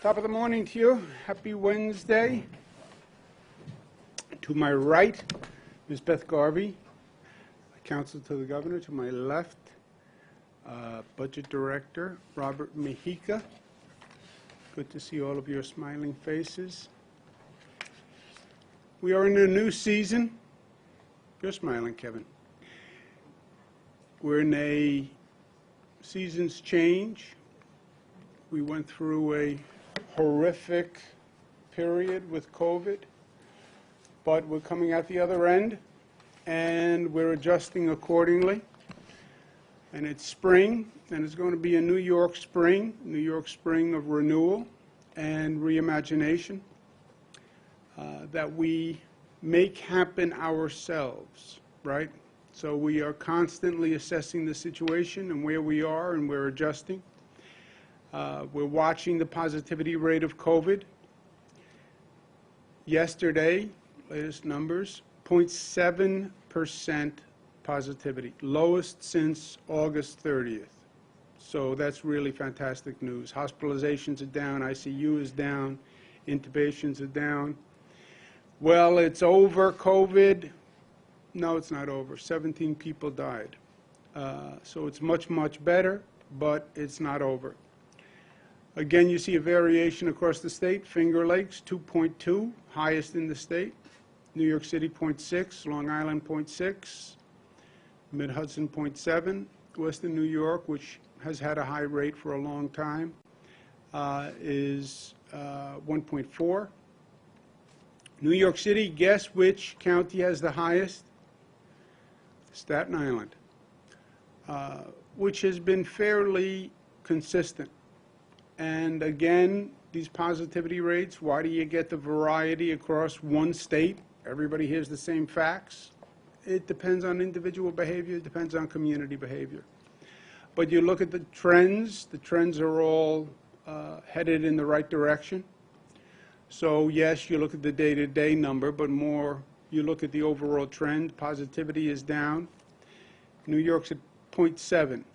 Top of the morning to you. Happy Wednesday. To my right, Ms. Beth Garvey, counsel to the governor. To my left, Budget Director Robert Mejica. Good to see all of your smiling faces. We are in a new season. You're smiling, Kevin. We're in a season's change. We went through a horrific period with COVID, but we're coming out the other end, and we're adjusting accordingly. And it's spring, and it's going to be a New York spring of renewal and reimagination that we make happen ourselves, right? So we are constantly assessing the situation and where we are, and we're adjusting. We're watching the positivity rate of COVID. Yesterday, latest numbers, 0.7% positivity, lowest since August 30th. So that's really fantastic news. Hospitalizations are down, ICU is down, intubations are down. Well, it's over, COVID. No, it's not over. 17 people died. So it's much, much better, but it's not over. Again, you see a variation across the state. Finger Lakes, 2.2, highest in the state. New York City, 0.6. Long Island, 0.6. Mid-Hudson, 0.7. Western New York, which has had a high rate for a long time, is 1.4. New York City, guess which county has the highest? Staten Island, which has been fairly consistent. And again, these positivity rates, why do you get the variety across one state? Everybody hears the same facts. It depends on individual behavior, it depends on community behavior. But you look at the trends are all headed in the right direction. So yes, you look at the day-to-day number, but more you look at the overall trend. Positivity is down. New York's at 0.7.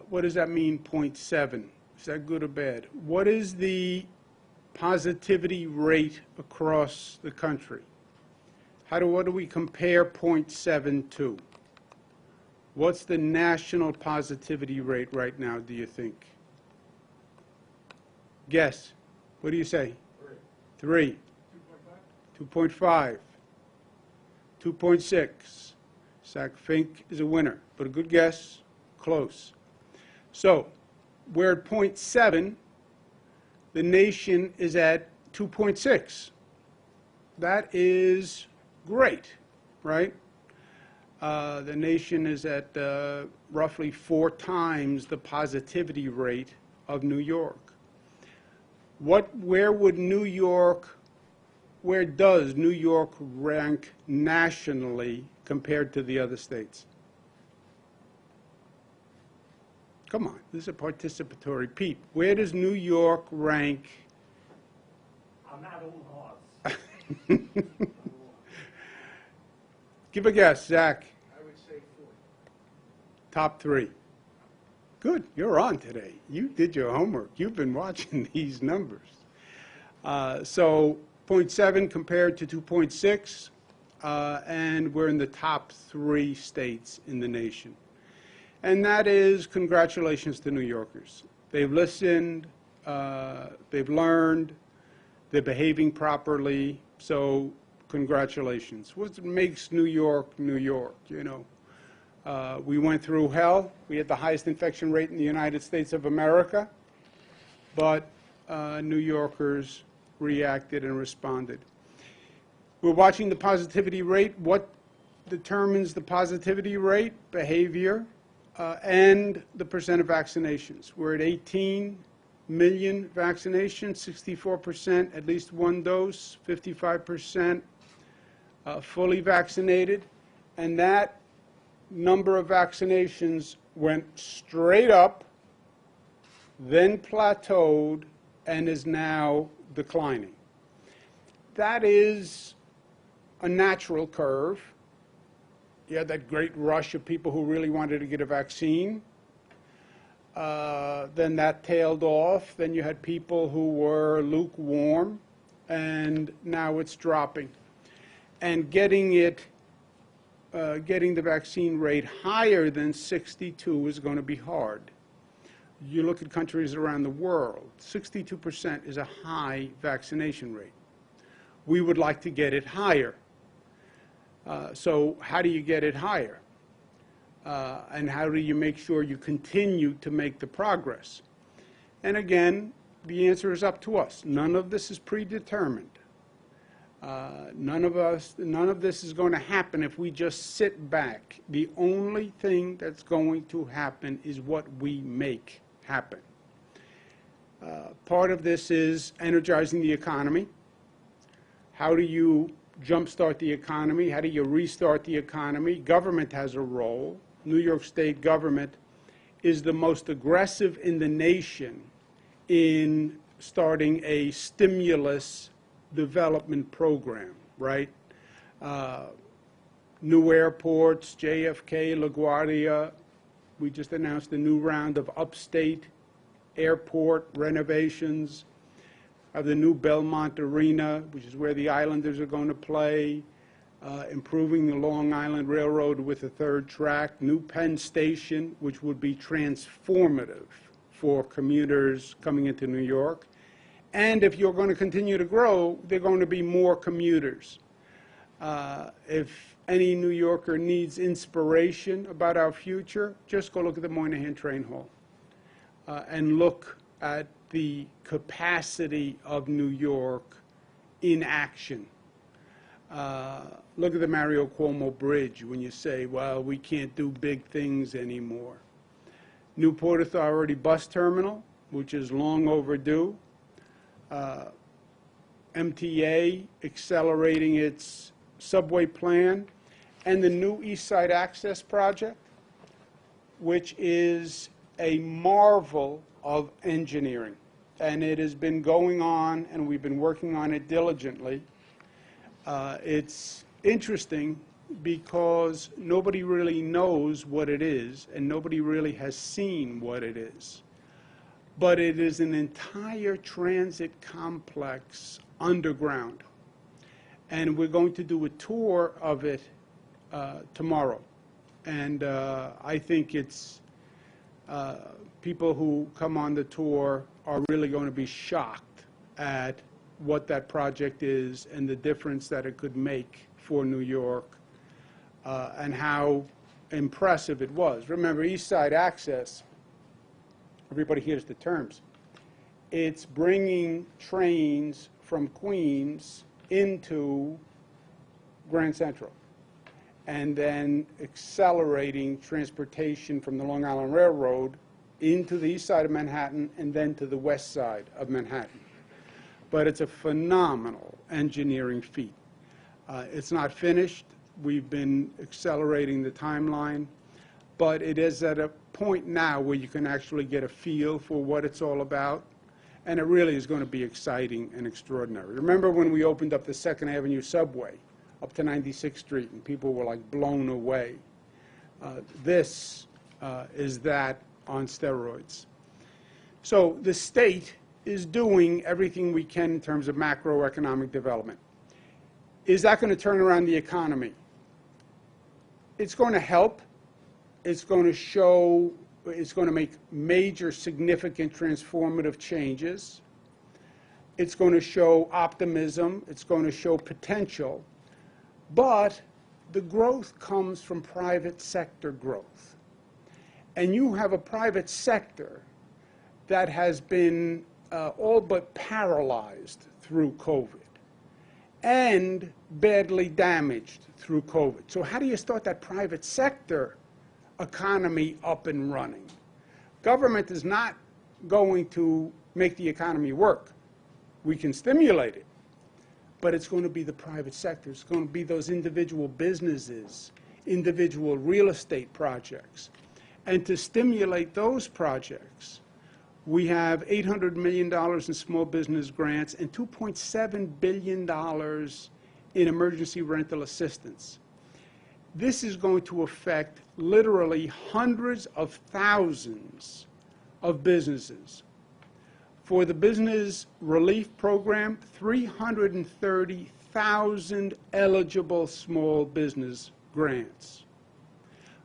What does that mean, 0.7? Is that good or bad? What is the positivity rate across the country? What do we compare 0.7 to? What's the national positivity rate right now, do you think? Guess. What do you say? 3. 2.5. 2.6. Zach Fink is a winner, but a good guess, close. So we're at 0.7. The nation is at 2.6. That is great, right? The nation is at roughly 4 times the positivity rate of New York. Where does New York rank nationally compared to the other states? Come on, this is a participatory. Pete, where does New York rank? I'm at all odds. Give a guess, Zach. I would say 4. Top 3. Good, you're on today. You did your homework. You've been watching these numbers. So 0.7 compared to 2.6, and we're in the top 3 states in the nation. And that is congratulations to New Yorkers. They've listened, they've learned, they're behaving properly, so congratulations. What makes New York, New York, you know? We went through hell. We had the highest infection rate in the United States of America, but New Yorkers reacted and responded. We're watching the positivity rate. What determines the positivity rate? Behavior and the percent of vaccinations. We're at 18 million vaccinations, 64% at least 1 dose, 55% fully vaccinated, and that number of vaccinations went straight up, then plateaued, and is now declining. That is a natural curve. You had that great rush of people who really wanted to get a vaccine. Then that tailed off. Then you had people who were lukewarm, and now it's dropping. And getting the vaccine rate higher than 62 is going to be hard. You look at countries around the world, 62% is a high vaccination rate. We would like to get it higher. So how do you get it higher? And how do you make sure you continue to make the progress? And again, the answer is up to us. None of this is predetermined. None of this is going to happen if we just sit back. The only thing that's going to happen is what we make happen. Part of this is energizing the economy. How do you jumpstart the economy? How do you restart the economy? Government has a role. New York State government is the most aggressive in the nation in starting a stimulus development program, right? New airports, JFK, LaGuardia. We just announced a new round of upstate airport renovations, of the new Belmont Arena, which is where the Islanders are going to play, improving the Long Island Railroad with a third track, new Penn Station, which would be transformative for commuters coming into New York. And if you're going to continue to grow, there are going to be more commuters. If any New Yorker needs inspiration about our future, just go look at the Moynihan Train Hall and look at the capacity of New York in action. Look at the Mario Cuomo Bridge when you say, well, we can't do big things anymore. New Port Authority bus terminal, which is long overdue. MTA accelerating its subway plan, and the new East Side Access Project, which is a marvel of engineering. And it has been going on, and we've been working on it diligently. It's interesting because nobody really knows what it is, and nobody really has seen what it is. But it is an entire transit complex underground. And we're going to do a tour of it tomorrow. And I think it's people who come on the tour are really going to be shocked at what that project is and the difference that it could make for New York and how impressive it was. Remember, East Side Access, everybody hears the terms. It's bringing trains from Queens into Grand Central and then accelerating transportation from the Long Island Railroad into the east side of Manhattan and then to the west side of Manhattan. But it's a phenomenal engineering feat. It's not finished. We've been accelerating the timeline, but it is at a point now where you can actually get a feel for what it's all about, and it really is going to be exciting and extraordinary. Remember when we opened up the 2nd Avenue subway up to 96th Street, and people were like blown away? This is that on steroids. So the state is doing everything we can in terms of macroeconomic development. Is that going to turn around the economy? It's going to help. It's going to show, it's going to make major, significant, transformative changes. It's going to show optimism. It's going to show potential. But the growth comes from private sector growth. And you have a private sector that has been all but paralyzed through COVID and badly damaged through COVID. So how do you start that private sector economy up and running? Government is not going to make the economy work. We can stimulate it, but it's going to be the private sector. It's going to be those individual businesses, individual real estate projects. And to stimulate those projects, we have $800 million in small business grants and $2.7 billion in emergency rental assistance. This is going to affect literally hundreds of thousands of businesses. For the business relief program, 330,000 eligible small business grants.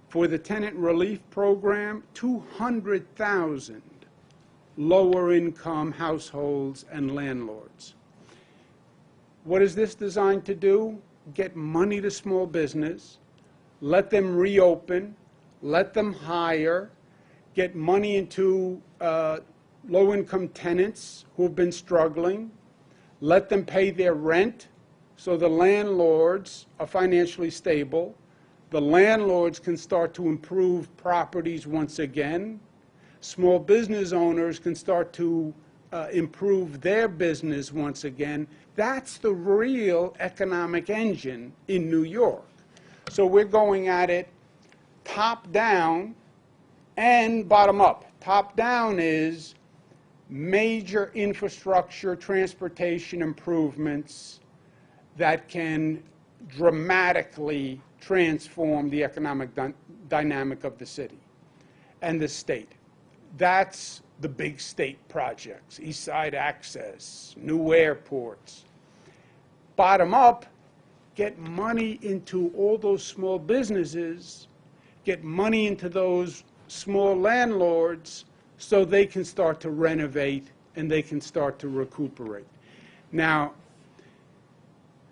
For the tenant relief program, 200,000 lower income households and landlords. What is this designed to do? Get money to small business, let them reopen, let them hire, get money into low-income tenants who have been struggling, let them pay their rent so the landlords are financially stable. The landlords can start to improve properties once again. Small business owners can start to improve their business once again. That's the real economic engine in New York. So we're going at it top down and bottom up. Top down is major infrastructure, transportation improvements that can dramatically transform the economic dynamic of the city and the state. That's the big state projects, East Side Access, new airports. Bottom up, get money into all those small businesses, get money into those small landlords so they can start to renovate and they can start to recuperate. Now,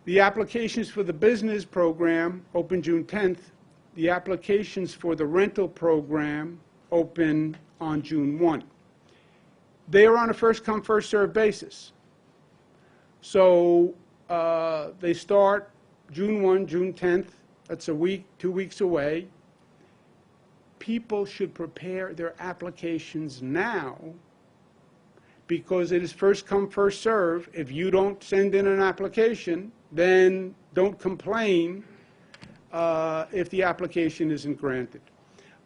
the applications for the business program open June 10th. The applications for the rental program open on June 1. They are on a first-come, first-served basis. So they start June 1, June 10th. That's a week, 2 weeks away. People should prepare their applications now because it is first come, first serve. If you don't send in an application, then don't complain if the application isn't granted.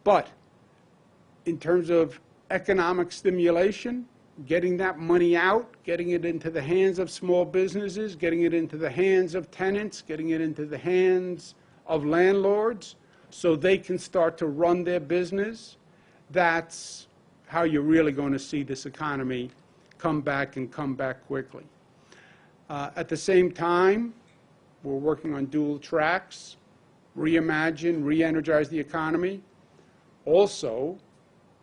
But in terms of economic stimulation, getting that money out, getting it into the hands of small businesses, getting it into the hands of tenants, getting it into the hands of landlords so they can start to run their business, that's how you're really going to see this economy come back and come back quickly. At the same time, we're working on dual tracks, reimagine, re-energize the economy, also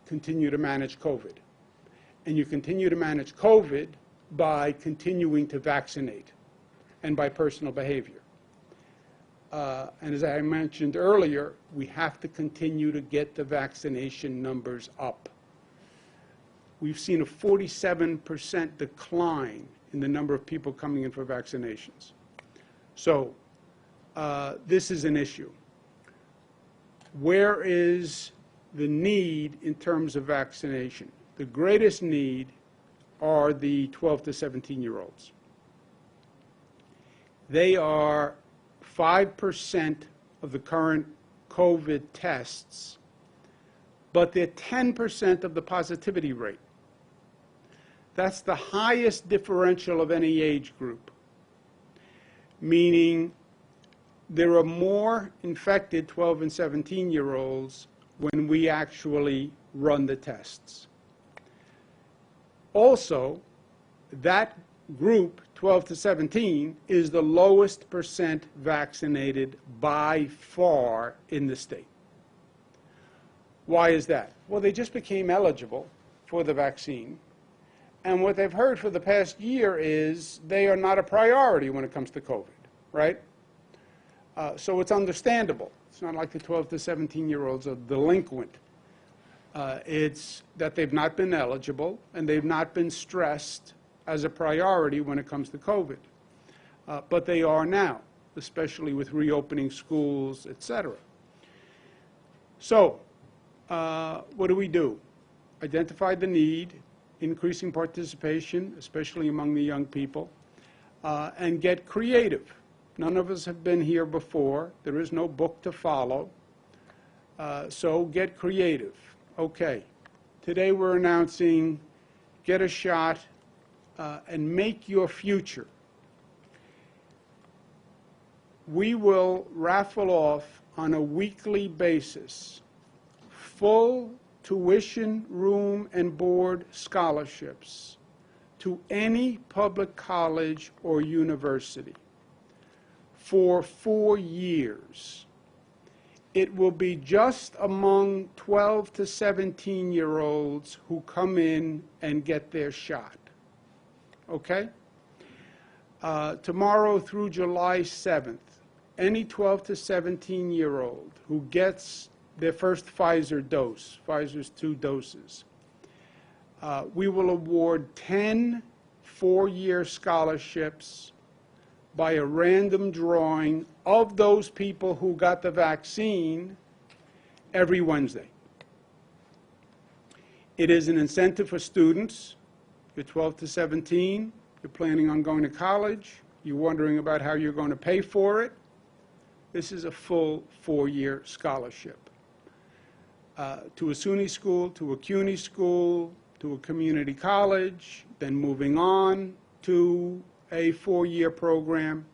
continue to manage COVID. And you continue to manage COVID by continuing to vaccinate and by personal behavior. And as I mentioned earlier, we have to continue to get the vaccination numbers up. We've seen a 47% decline in the number of people coming in for vaccinations. So this is an issue. Where is the need in terms of vaccination? The greatest need are the 12 to 17-year-olds. They are 5% of the current COVID tests, but they're 10% of the positivity rate. That's the highest differential of any age group, meaning there are more infected 12 and 17-year-olds when we actually run the tests. Also, that group, 12 to 17, is the lowest percent vaccinated by far in the state. Why is that? Well, they just became eligible for the vaccine. And what they've heard for the past year is they are not a priority when it comes to COVID, right? So it's understandable. It's not like the 12 to 17-year-olds are delinquent. It's that they've not been eligible and they've not been stressed as a priority when it comes to COVID. But they are now, especially with reopening schools, et cetera. So what do? Identify the need, increasing participation, especially among the young people, and get creative. None of us have been here before. There is no book to follow. So get creative. Okay, today we're announcing get a shot and make your future. We will raffle off on a weekly basis full tuition, room, and board scholarships to any public college or university for 4 years. It will be just among 12 to 17-year-olds who come in and get their shot. Okay? Tomorrow through July 7th, any 12 to 17-year-old who gets their first Pfizer dose, Pfizer's 2 doses, we will award 10 4-year scholarships by a random drawing of those people who got the vaccine every Wednesday. It is an incentive for students. You're 12 to 17, you're planning on going to college, you're wondering about how you're going to pay for it. This is a full 4-year scholarship. To a SUNY school, to a CUNY school, to a community college, then moving on to a 4-year program.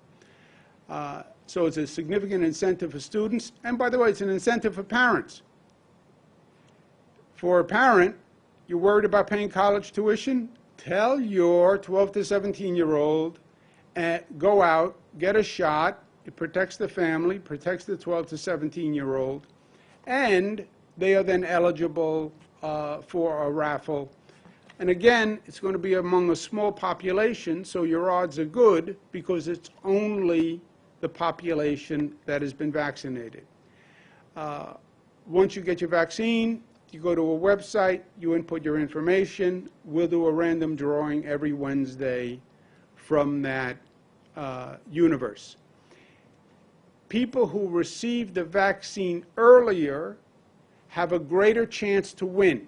So it's a significant incentive for students. And by the way, it's an incentive for parents. For a parent, you're worried about paying college tuition? Tell your 12 to 17-year-old, go out, get a shot. It protects the family, protects the 12 to 17-year-old, and they are then eligible for a raffle. And again, it's going to be among a small population, so your odds are good because it's only the population that has been vaccinated. Once you get your vaccine, you go to a website, you input your information. We'll do a random drawing every Wednesday from that universe. People who receive the vaccine earlier have a greater chance to win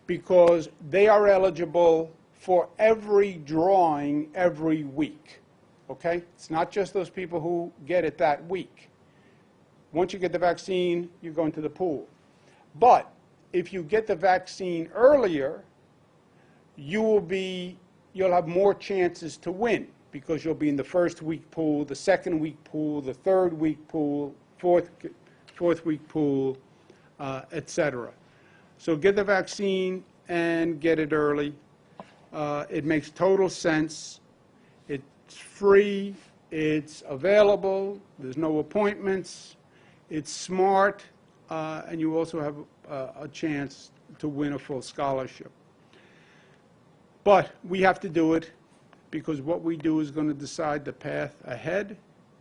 because they are eligible for every drawing every week. Okay? It's not just those people who get it that week. Once you get the vaccine, you go into the pool. But if you get the vaccine earlier, you'll have more chances to win because you'll be in the first week pool, the second week pool, the third week pool, fourth week pool, etc. So get the vaccine and get it early. It makes total sense. It's free. It's available. There's no appointments. It's smart. And you also have a chance to win a full scholarship. But we have to do it because what we do is going to decide the path ahead.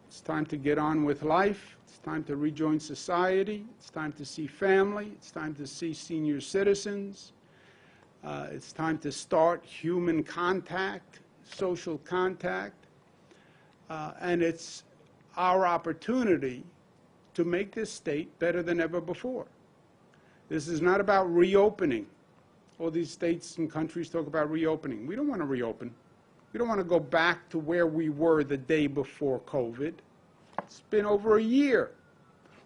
It's time to get on with life. It's time to rejoin society. It's time to see family. It's time to see senior citizens. It's time to start human contact, social contact. And it's our opportunity to make this state better than ever before. This is not about reopening. All these states and countries talk about reopening. We don't want to reopen. We don't want to go back to where we were the day before COVID. It's been over a year.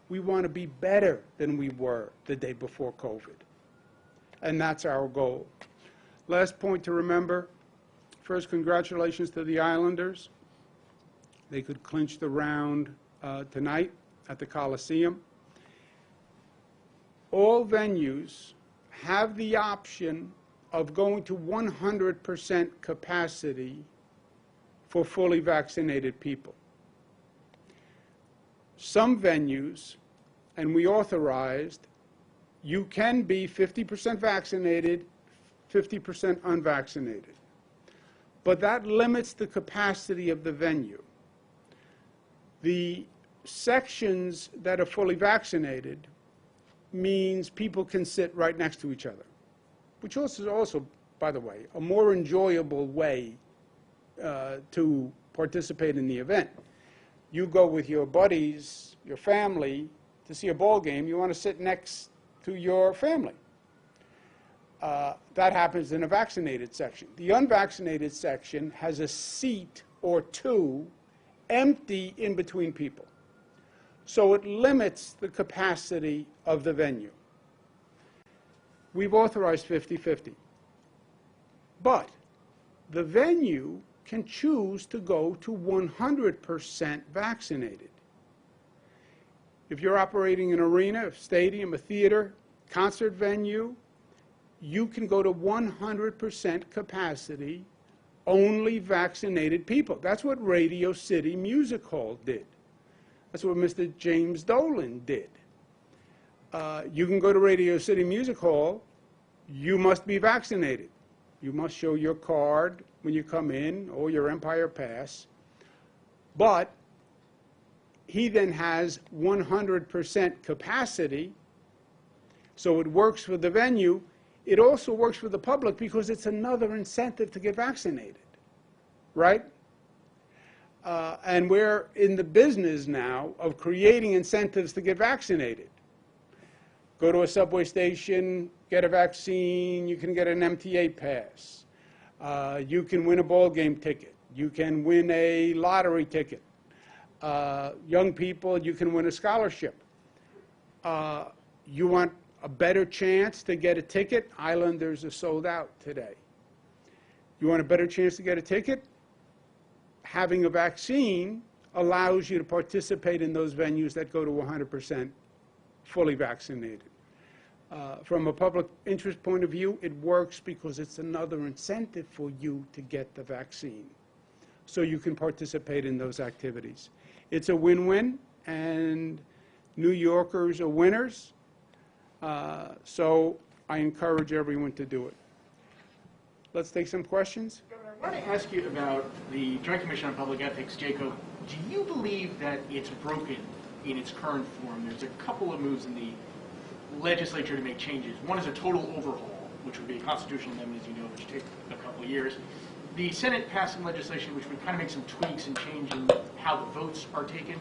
We want to be better than we were the day before COVID. And that's our goal. Last point to remember. First, congratulations to the Islanders. They could clinch the round tonight at the Coliseum. All venues have the option of going to 100% capacity for fully vaccinated people. Some venues, and we authorized, you can be 50% vaccinated, 50% unvaccinated. But that limits the capacity of the venue. The sections that are fully vaccinated means people can sit right next to each other, which is also, by the way, a more enjoyable way to participate in the event. You go with your buddies, your family, to see a ball game, you want to sit next to your family. That happens in a vaccinated section. The unvaccinated section has a seat or two empty in between people. So it limits the capacity of the venue. We've authorized 50-50. But the venue can choose to go to 100% vaccinated. If you're operating an arena, a stadium, a theater, concert venue, you can go to 100% capacity, only vaccinated people. That's what Radio City Music Hall did. That's what Mr. James Dolan did. You can go to Radio City Music Hall, you must be vaccinated. You must show your card when you come in, or your Empire Pass. But he then has 100% capacity, so it works for the venue. It also works for the public because it's another incentive to get vaccinated, right? And we're in the business now of creating incentives to get vaccinated. Go to a subway station, get a vaccine, you can get an MTA pass. You can win a ball game ticket. You can win a lottery ticket. Young people, you can win a scholarship. You want a better chance to get a ticket? Islanders are sold out today. You want a better chance to get a ticket? Having a vaccine allows you to participate in those venues that go to 100% fully vaccinated. From a public interest point of view, it works because it's another incentive for you to get the vaccine, so you can participate in those activities. It's a win-win, and New Yorkers are winners, so I encourage everyone to do it. Let's take some questions. Governor, I want to ask you about the Joint Commission on Public Ethics, Jacob. Do you believe that it's broken in its current form? There's a couple of moves in the legislature to make changes. One is a total overhaul, which would be a constitutional amendment, as you know, which take a couple of years. The Senate passing legislation, which would kind of make some tweaks and change in how the votes are taken.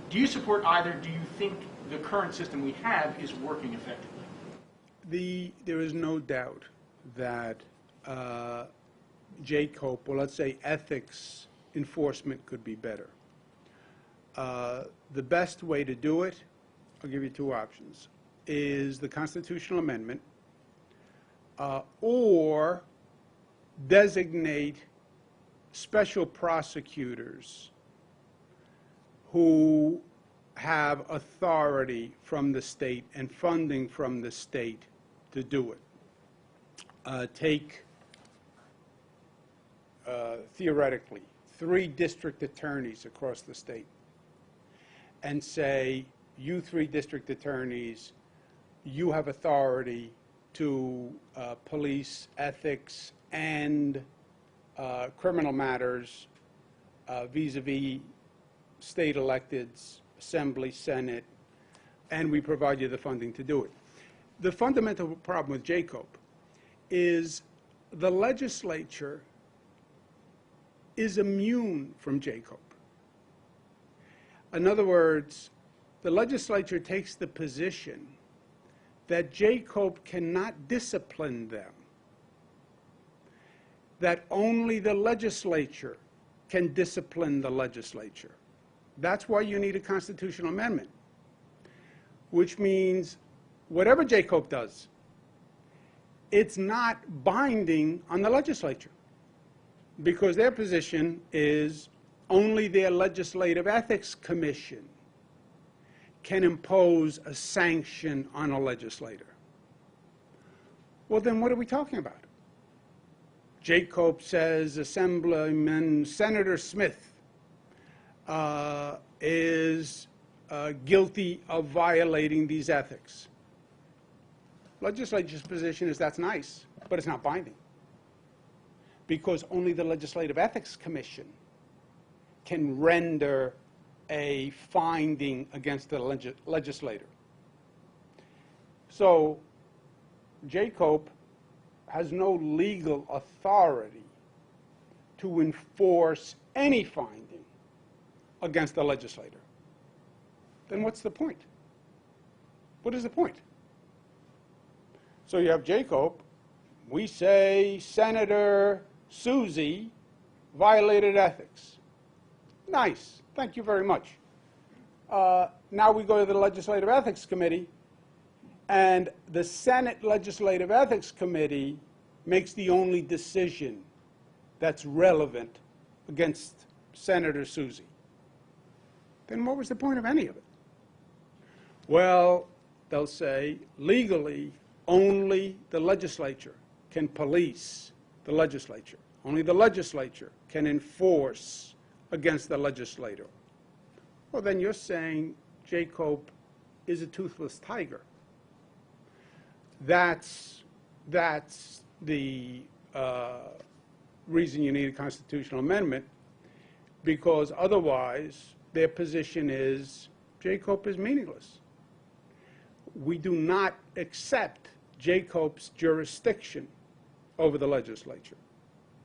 Do you support either? Do you think the current system we have is working effectively? There is no doubt that JCOPE, or let's say ethics enforcement, could be better. The best way to do it, I'll give you two options, is the constitutional amendment, or designate special prosecutors who have authority from the state and funding from the state to do it. Take, theoretically, 3 district attorneys across the state and say, you 3 district attorneys, you have authority to police ethics and criminal matters vis-a-vis state electeds, Assembly, Senate, and we provide you the funding to do it. The fundamental problem with JCOPE is the legislature is immune from JCOPE. In other words, the legislature takes the position that JCOPE cannot discipline them, that only the legislature can discipline the legislature. That's why you need a constitutional amendment, which means whatever JCOPE does, it's not binding on the legislature, because their position is only their Legislative Ethics Commission can impose a sanction on a legislator. Well, then what are we talking about? JCOPE says Assemblyman Senator Smith is guilty of violating these ethics. Legislature's position is that's nice, but it's not binding, because only the Legislative Ethics Commission can render a finding against the legislator. So JCOPE has no legal authority to enforce any finding against the legislator. Then what's the point? What is the point? So you have JCOPE. We say Senator Susie violated ethics. Nice. Thank you very much. Now we go to the Legislative Ethics Committee, and the Senate Legislative Ethics Committee makes the only decision that's relevant against Senator Susie. Then what was the point of any of it? Well, they'll say, legally, only the legislature can police the legislature. Only the legislature can enforce against the legislator. Well, then you're saying Jacob is a toothless tiger. That's the reason you need a constitutional amendment, because otherwise their position is Jacob is meaningless. We do not accept Jacob's jurisdiction over the legislature.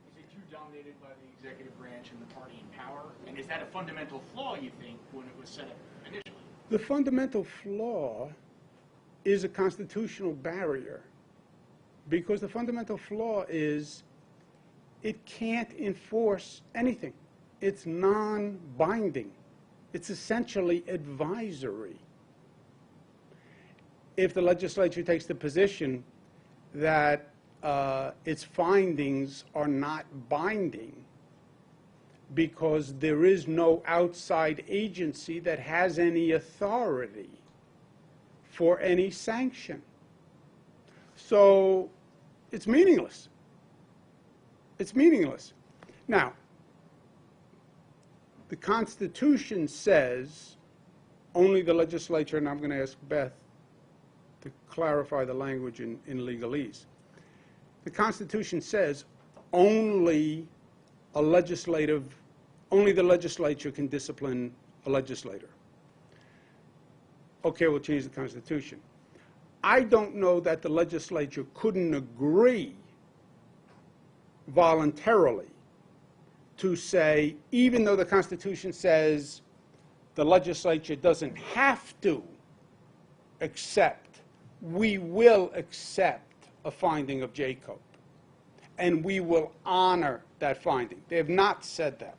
Is it too dominated by the executive branch and the party in power? And is that a fundamental flaw, you think, when it was set up initially? The fundamental flaw is a constitutional barrier, because the fundamental flaw is it can't enforce anything. It's non-binding. It's essentially advisory. If the legislature takes the position that its findings are not binding because there is no outside agency that has any authority for any sanction, so it's meaningless. It's meaningless. Now, the Constitution says only the legislature, and I'm going to ask Beth to clarify the language in legalese. The Constitution says only the legislature can discipline a legislator. Okay, we'll change the Constitution. I don't know that the legislature couldn't agree voluntarily to say, even though the Constitution says the legislature doesn't have to accept, we will accept a finding of Jacob, and we will honor that finding. They have not said that.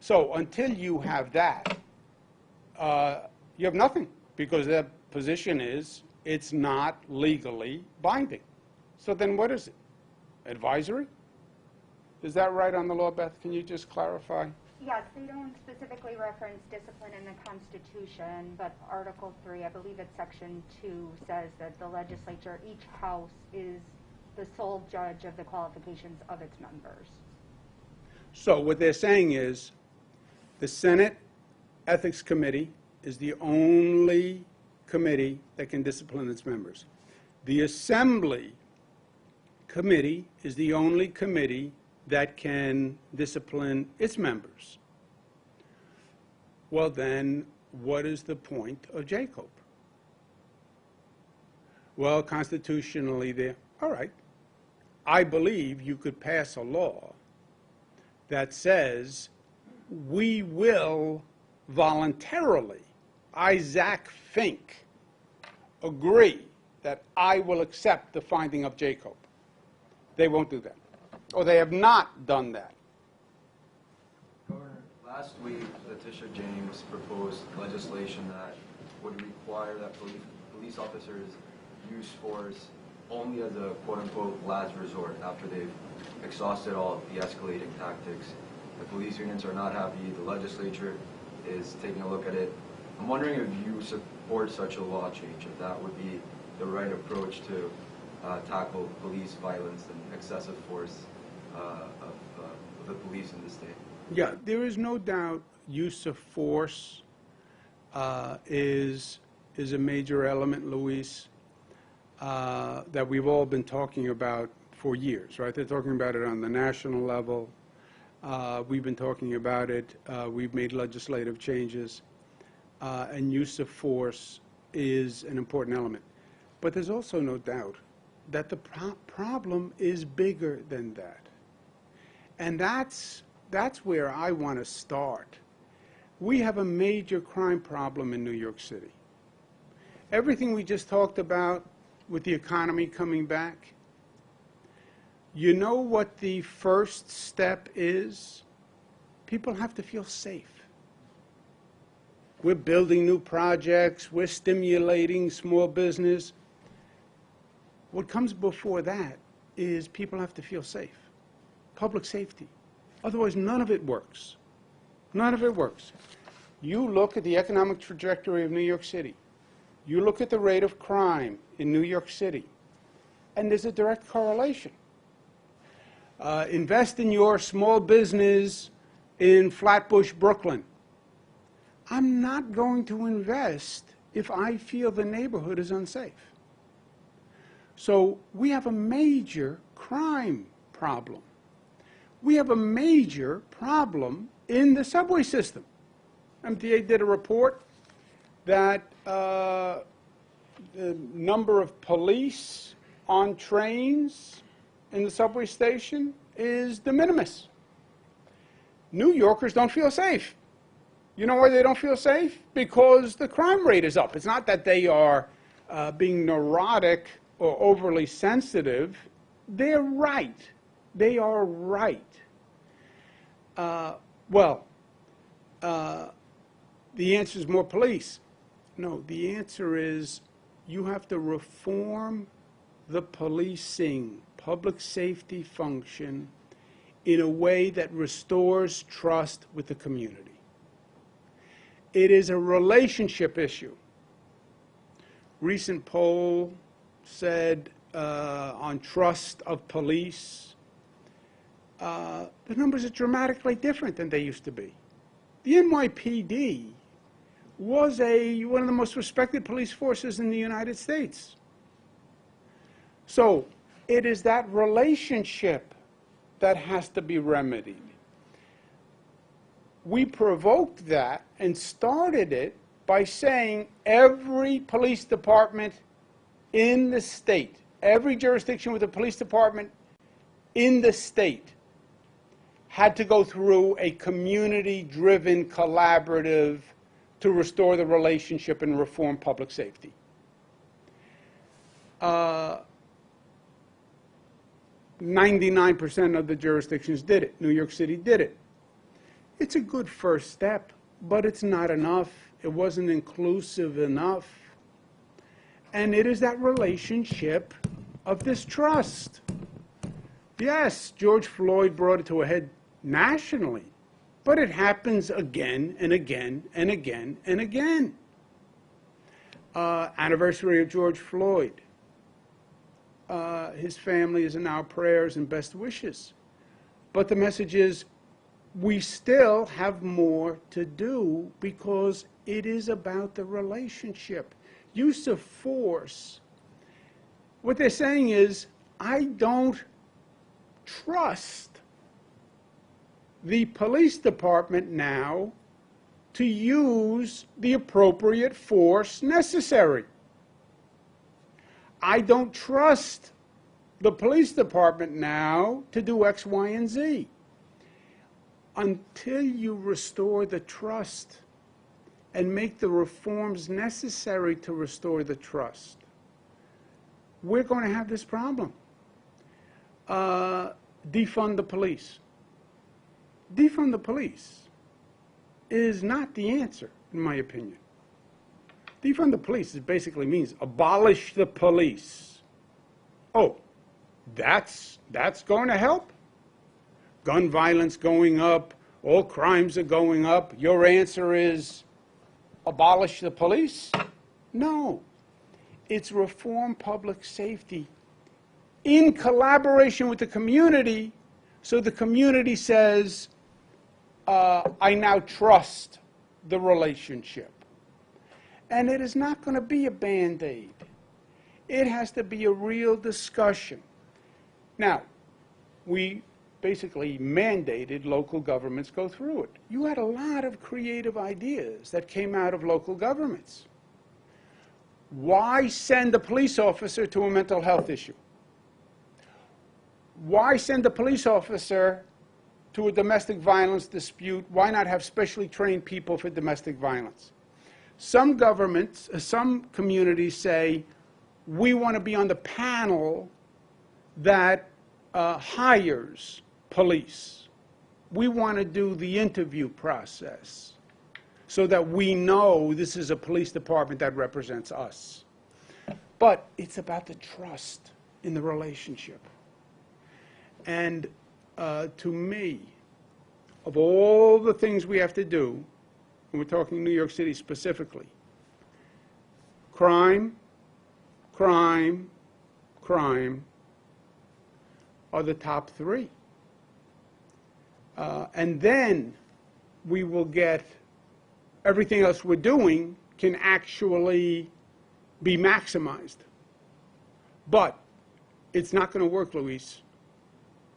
So until you have that, you have nothing, because their position is it's not legally binding. So then what is it? Advisory? Is that right on the law, Beth? Can you just clarify? Yes, they don't specifically reference discipline in the Constitution, but Article 3, I believe it's Section 2, says that the legislature, each house, is the sole judge of the qualifications of its members. So what they're saying is the Senate Ethics Committee is the only committee that can discipline its members. The Assembly Committee is the only committee that can discipline its members. Well, then, what is the point of Jacob? Well, constitutionally, all right. I believe you could pass a law that says we will voluntarily, Isaac Fink, agree that I will accept the finding of Jacob. They won't do that. Or they have not done that. Governor, last week, Letitia James proposed legislation that would require that police officers use force only as a quote-unquote last resort after they've exhausted all de-escalating tactics. The police unions are not happy. The legislature is taking a look at it. I'm wondering if you support such a law change, if that would be the right approach to tackle police violence and excessive force of the police in the state. Yeah, there is no doubt use of force is a major element, Luis, that we've all been talking about for years, right? They're talking about it on the national level. We've been talking about it. We've made legislative changes. And use of force is an important element. But there's also no doubt that the problem is bigger than that. And that's where I want to start. We have a major crime problem in New York City. Everything we just talked about with the economy coming back, you know what the first step is? People have to feel safe. We're building new projects. We're stimulating small business. What comes before that is people have to feel safe. Public safety. Otherwise, none of it works. None of it works. You look at the economic trajectory of New York City. You look at the rate of crime in New York City, and there's a direct correlation. Invest in your small business in Flatbush, Brooklyn. I'm not going to invest if I feel the neighborhood is unsafe. So we have a major crime problem. We have a major problem in the subway system. MTA did a report that the number of police on trains in the subway station is de minimis. New Yorkers don't feel safe. You know why they don't feel safe? Because the crime rate is up. It's not that they are being neurotic or overly sensitive. They're right. They are right. The answer is more police. No, the answer is you have to reform the policing, public safety function in a way that restores trust with the community. It is a relationship issue. Recent poll said on trust of police, the numbers are dramatically different than they used to be. The NYPD was one of the most respected police forces in the United States. So it is that relationship that has to be remedied. We provoked that and started it by saying every police department in the state, every jurisdiction with a police department in the state had to go through a community-driven collaborative to restore the relationship and reform public safety. 99% of the jurisdictions did it. New York City did it. It's a good first step, but it's not enough. It wasn't inclusive enough. And it is that relationship of distrust. Yes, George Floyd brought it to a head nationally, but it happens again and again and again and again. Anniversary of George Floyd. His family is in our prayers and best wishes. But the message is, we still have more to do because it is about the relationship. Use of force. What they're saying is, I don't trust the police department now to use the appropriate force necessary. I don't trust the police department now to do X, Y, and Z. Until you restore the trust and make the reforms necessary to restore the trust, we're going to have this problem. Defund the police. Defund the police is not the answer, in my opinion. Defund the police basically means abolish the police. Oh, that's going to help? Gun violence going up, all crimes are going up. Your answer is abolish the police? No. It's reform public safety in collaboration with the community, so the community says, I now trust the relationship. And it is not going to be a Band-Aid. It has to be a real discussion. Now, we basically mandated local governments go through it. You had a lot of creative ideas that came out of local governments. Why send a police officer to a mental health issue? Why send a police officer to a domestic violence dispute? Why not have specially trained people for domestic violence? Some governments, some communities say, we want to be on the panel that hires police. We want to do the interview process so that we know this is a police department that represents us. But it's about the trust in the relationship. And to me, of all the things we have to do, and we're talking New York City specifically, crime, crime, crime are the top three. And then we will get everything else we're doing can actually be maximized. But it's not going to work, Luis,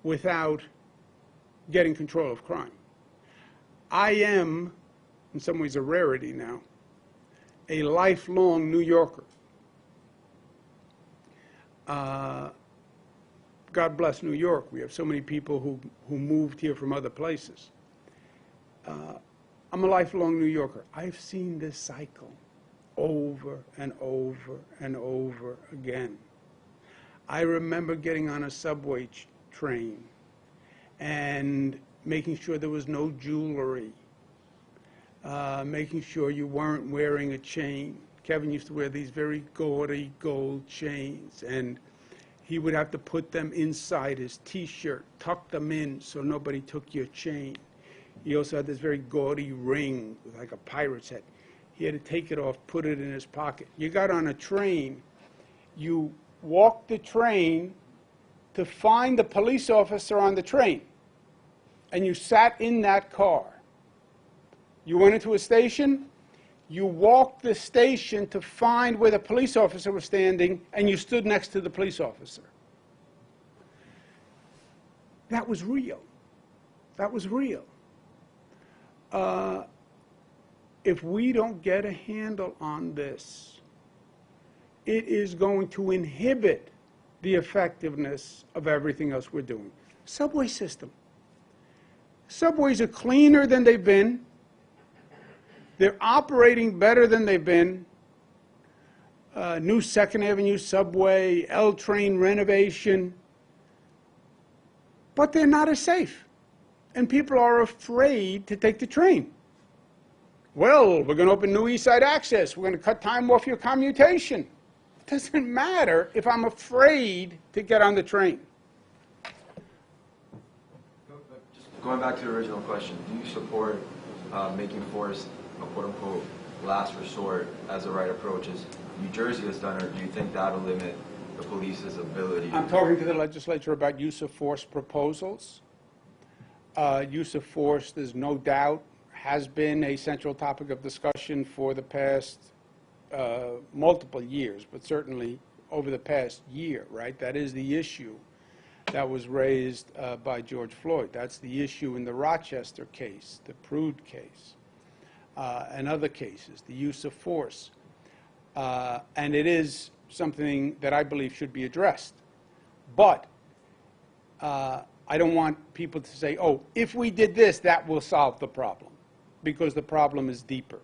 without getting control of crime. I am, in some ways, a rarity now, a lifelong New Yorker. God bless New York. We have so many people who moved here from other places. I'm a lifelong New Yorker. I've seen this cycle over and over and over again. I remember getting on a subway train and making sure there was no jewelry, making sure you weren't wearing a chain. Kevin used to wear these very gaudy gold chains, and he would have to put them inside his T-shirt, tuck them in so nobody took your chain. He also had this very gaudy ring, like a pirate's head. He had to take it off, put it in his pocket. You got on a train, you walked the train to find the police officer on the train, and you sat in that car. You went into a station, you walked the station to find where the police officer was standing, and you stood next to the police officer. That was real. That was real. If we don't get a handle on this, it is going to inhibit the effectiveness of everything else we're doing. Subway system. Subways are cleaner than they've been. They're operating better than they've been. New 2nd Avenue subway, L train renovation. But they're not as safe. And people are afraid to take the train. Well, we're going to open new East Side Access. We're going to cut time off your commutation. It doesn't matter if I'm afraid to get on the train. Just going back to the original question, do you support making force a quote-unquote last resort as the right approach as New Jersey has done, or do you think that'll limit the police's ability? I'm talking to the legislature about use of force proposals. Use of force, there's no doubt, has been a central topic of discussion for the past multiple years, but certainly over the past year, right? That is the issue that was raised by George Floyd. That's the issue in the Rochester case, the Prude case, and other cases, the use of force. And it is something that I believe should be addressed. But I don't want people to say, oh, if we did this, that will solve the problem, because the problem is deeper.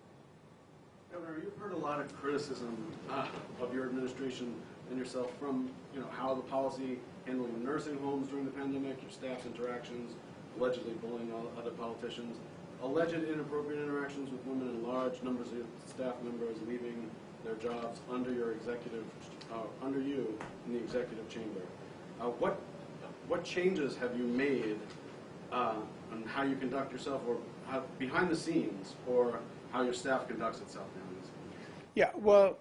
Governor, you've heard a lot of criticism of your administration and yourself from, how the policy handling the nursing homes during the pandemic, your staff's interactions, allegedly bullying other politicians, alleged inappropriate interactions with women, and large numbers of staff members leaving their jobs under you in the executive chamber. What changes have you made on how you conduct yourself, or behind the scenes, or how your staff conducts itself behind the scenes? Yeah, well,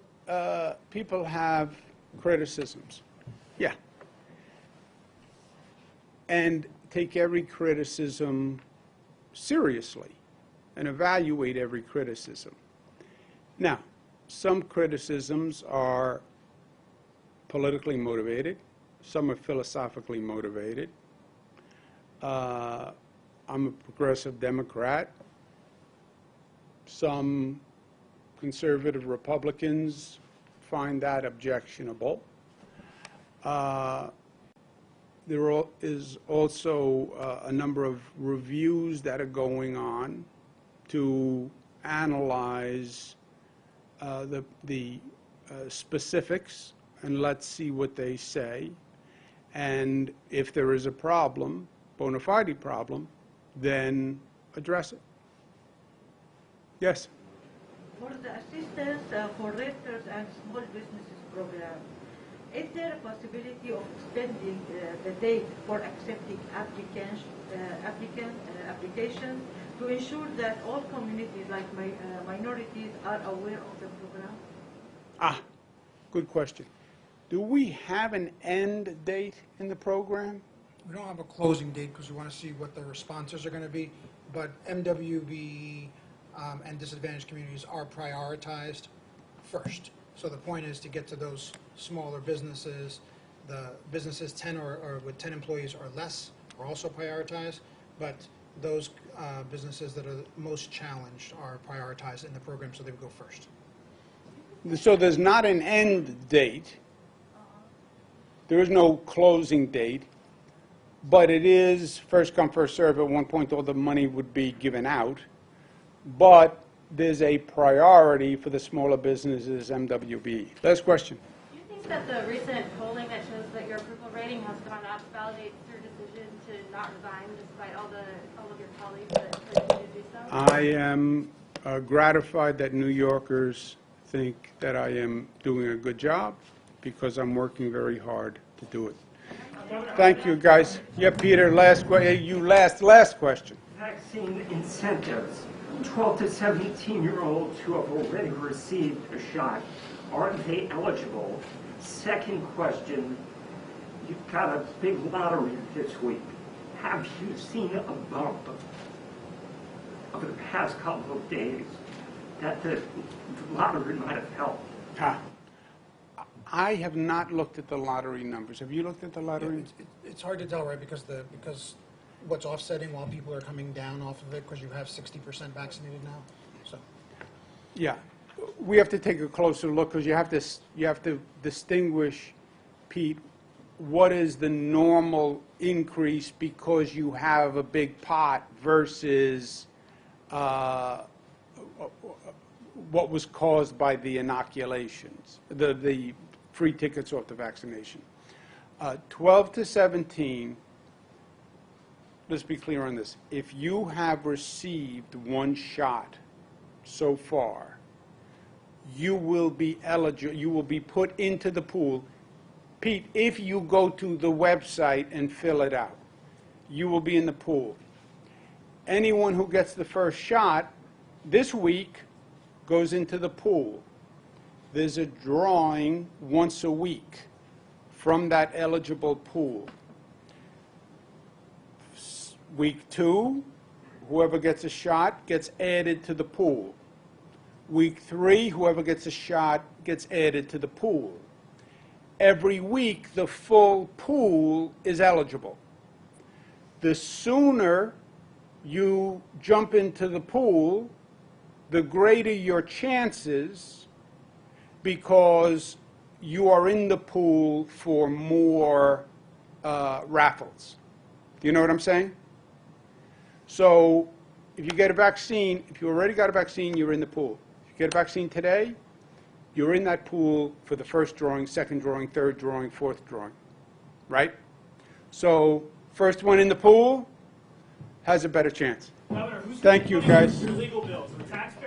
people have criticisms. Yeah. And take every criticism seriously and evaluate every criticism. Now, some criticisms are politically motivated. Some are philosophically motivated. I'm a progressive Democrat. Some conservative Republicans find that objectionable. There is also a number of reviews that are going on to analyze the specifics, and let's see what they say. And if there is a problem, bona fide problem, then address it. Yes? For the assistance for renters and small businesses program, is there a possibility of extending the date for accepting applications to ensure that all communities, like minorities, are aware of the program? Good question. Do we have an end date in the program? We don't have a closing date because we want to see what the responses are going to be, but MWB and disadvantaged communities are prioritized first. So the point is to get to those smaller businesses. The businesses 10 or with 10 employees or less are also prioritized, but those businesses that are most challenged are prioritized in the program, so they would go first. So there's not an end date. There is no closing date, but it is first come, first serve. At one point, all the money would be given out, but there's a priority for the smaller businesses, MWB. Last question. Do you think that the recent polling that shows that your approval rating has gone up validates your decision to not resign despite all of your colleagues that encouraged you to do so? I am gratified that New Yorkers think that I am doing a good job because I'm working very hard to do it. Thank you, guys. Yeah, Peter, last question. Vaccine incentives. 12 to 17-year-olds who have already received a shot, are they eligible? Second question, you've got a big lottery this week. Have you seen a bump over the past couple of days that the lottery might have helped? I have not looked at the lottery numbers. Have you looked at the lottery? It's hard to tell, right, because what's offsetting while people are coming down off of it, because you have 60% vaccinated now, so. Yeah, we have to take a closer look because you have to distinguish, Pete, what is the normal increase because you have a big pot versus what was caused by the inoculations, the free tickets off the vaccination. 12 to 17, let's be clear on this. If you have received one shot so far, you will be eligible, you will be put into the pool. Pete, if you go to the website and fill it out, you will be in the pool. Anyone who gets the first shot this week goes into the pool. There's a drawing once a week from that eligible pool. Week 2, whoever gets a shot gets added to the pool. Week 3, whoever gets a shot gets added to the pool. Every week, the full pool is eligible. The sooner you jump into the pool, the greater your chances because you are in the pool for more raffles. Do you know what I'm saying? So if you get a vaccine, if you already got a vaccine, you're in the pool. If you get a vaccine today, you're in that pool for the first drawing, second drawing, third drawing, fourth drawing, right? So first one in the pool has a better chance. Governor, who's Thank you, guys. your legal bills? The taxpayer